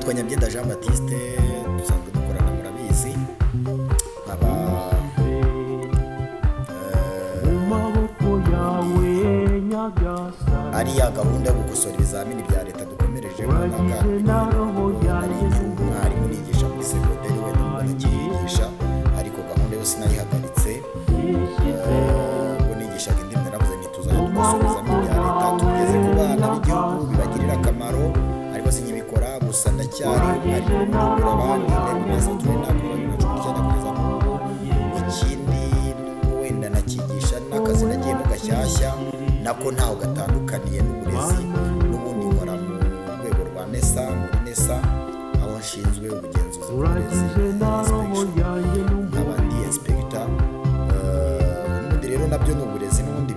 nitwa Nyabyenda Jean Baptiste, dusanzwe dukorana murabizi, nkaba ari ya gahunda yo gukosora ibizamini bya leta dukomereje mu mwaka ari umwarimu nigisha muri segonderi, wenda mbona nkiyigisha, ariko gahunda yose nayihagaritse. Ubwo nigishaga indimi naravuze ntituzajya dukosora ibizamini bya leta, tugeze ku bana b'igihugu bibagirira akamaro, ariko sinyibikora. Gusa ndacyari umwarimu mpugura abandi mu mezi turi nakora na 19 kugeza n'ubu. Ikindi wenda nakigisha n'akazi nagiyemo gashyashya, nako ntaho gatandukaniye n'uburezi. N'ubundi nkora mu rwego rwa NESA, muri NESA aho nshinzwe ubugenzuzi bw'uburezi, nk'abandi inspector. N'ubundi rero nabyo ni uburezi, n'ubundi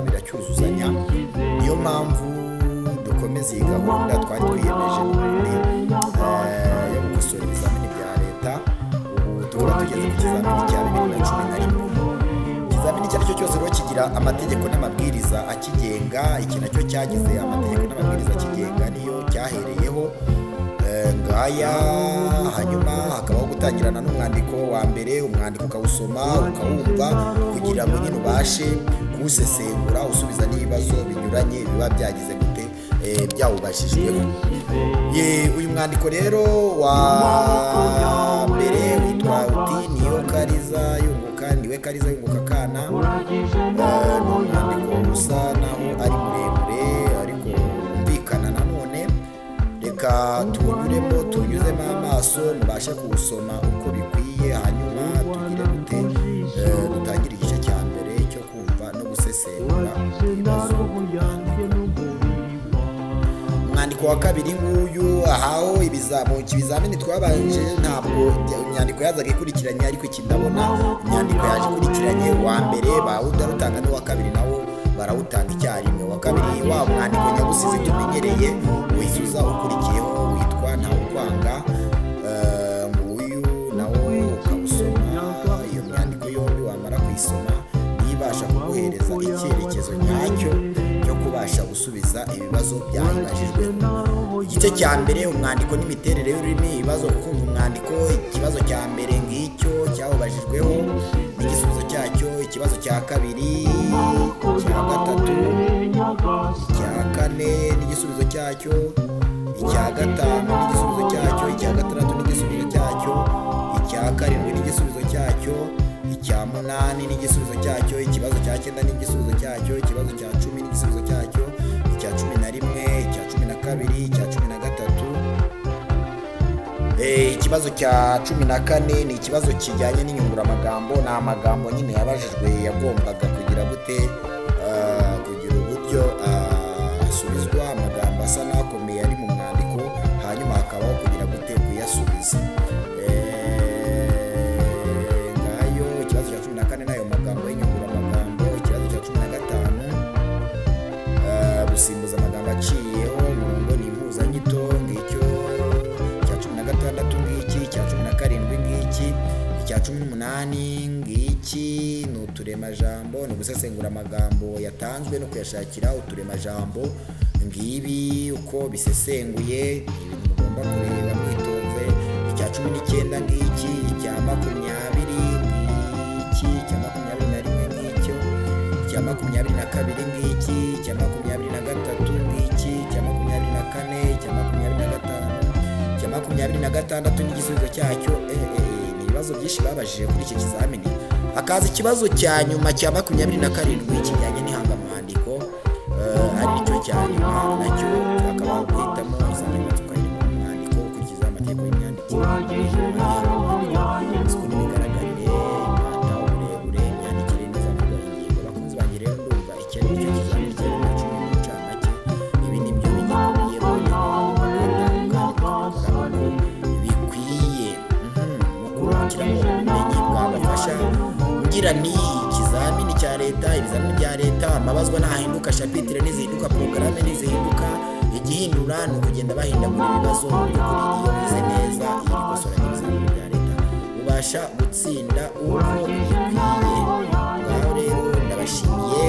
biracyuzuzanya. Niyo mpamvu dukomeza iyi gahunda twari twiyemeje n'ubundi yo gukosora ibizamini bya leta. Ubu tukaba tugeze ku kizamini cya 2011. Ikizamini icyo ari cyo cyose rero kigira amategeko n'amabwiriza akigenga. Iki nacyo cyagize amategeko n'amabwiriza akigenga, niyo cyahereyeho ngaya. Hanyuma hakabaho gutangirana n'umwandiko wa mbere, umwandiko ukawusoma ukawumva kugira ngo nyine ubashe kuwusesengura, usubiza n'ibibazo binyuranye biba byagize gute byawubashijweho. Uyu mwandiko rero wa mbere witwa uti niyo Kariza yunguka, niwe Kariza yunguka kana. Ni umwandiko usa naho ari muremure ariko wumvikana. Nanone reka tuwunyuremo, tuwunyuzemo amaso, mubashe kuwusoma uko bikwiye, hanyuma tugire gute dutangire igice cya mbere cyo kumva no gusesengura ibibazo. Umwandiko wa kabiri nguyu, ahaho ibizamini twabanje ntabwo imyandiko yazaga ikurikiranye, ariko iki ndabona imyandiko yaje ikurikiranye. Wa mbere bawudarutanga n'uwa kabiri nawo barawutanga icyarimwe. Wa kabiri wa mwandiko nyagusizi tumenyereye wisuza ukurikiyeho witwa Ntawukwanga. Nguyu nawo ukawusoma. Iyo myandiko yombi wamara kuyisoma nibasha kuguhereza icyerekezo nyacyo cyo kubasha gusubiza ibibazo byahibajijwe. Igice cya mbere, umwandiko n'imiterere y'ururimi, ibibazo kumva umwandiko. Ikibazo cya mbere ngicyo cyawubajijweho n'igisubizo cyacyo. Ikibazo cya kabiri, icya gatatu, icya kane n'igisubizo cyacyo, icya gatanu n'igisubizo cyacyo, icya gatandatu n'igisubizo cyacyo, icya karindwi n'igisubizo cyacyo, icya munani n'igisubizo cyacyo, ikibazo cya cyenda n'igisubizo cyacyo, ikibazo cya cumi n'igisubizo cyacyo, icya 11, icya 12, icya 13. Ikibazo cya 14 ni ikibazo kijyanye n'inyunguramagambo. Ni amagambo nyine yabajijwe yagombaga kugira gute kugira uburyo asubizwa, amagambo asa n'akomeye ari mu mwandiko, hanyuma hakabaho kugira gute kuyasubiza. Ngayo ikibazo cya 14 nayo magambo y'inyunguramagambo. Ikibazo cya 15, gusimbuza amagambo aciyeho murongo ni impuzanyito. Ngicyo cya 16 ngiki, cya 17 ngiki, icya 18 ngiki ni uturemajambo. Ni gusesengura amagambo yatanzwe no kuyashakira uturemajambo. Ngibi uko bisesenguye, ibintu mugomba kureba mwitonze. Icya 19 ngiki, icya 20 ngiki, icya 21 ngicyo, icya 22 ngiki, icya 23 ngiki, icya 24, icya 25, icya 26 n'igisubizo cyacyo. Ni ibibazo byinshi babajije kuri iki kizamini. Hakaza ikibazo cya nyuma cya 27 kijyanye n'ihangamwandiko, ari cyo cya nyuma nacyo hakabaho guhitamo insanganyamatsiko iri mu mwandiko ukurikiza amategeko y'imyandikire, isuku n'imigaragarire, impanda, uburebure, imyandikire n'izamurwa ingingo. Bakunzi banjye rero, ndumva iki ari cyo kizamini cya 2010 mu ncamake. Ibi ni byo bigikubiyemo bikwiye mu kurungikiramo ubumenyi bwabafasha ngira ni ikizamini cya leta. Ibizamini bya leta amabazwa ntahinduka, shapitire ntizihinduka, porogaramu ntizihinduka. Igihindura ni ukugenda bahindagura ibibazo. Mu by'ukuri iyo wize neza iri kosora n'ibizamini bya leta ubasha gutsinda uko bikwiye. Ngaho rero ndabashimiye.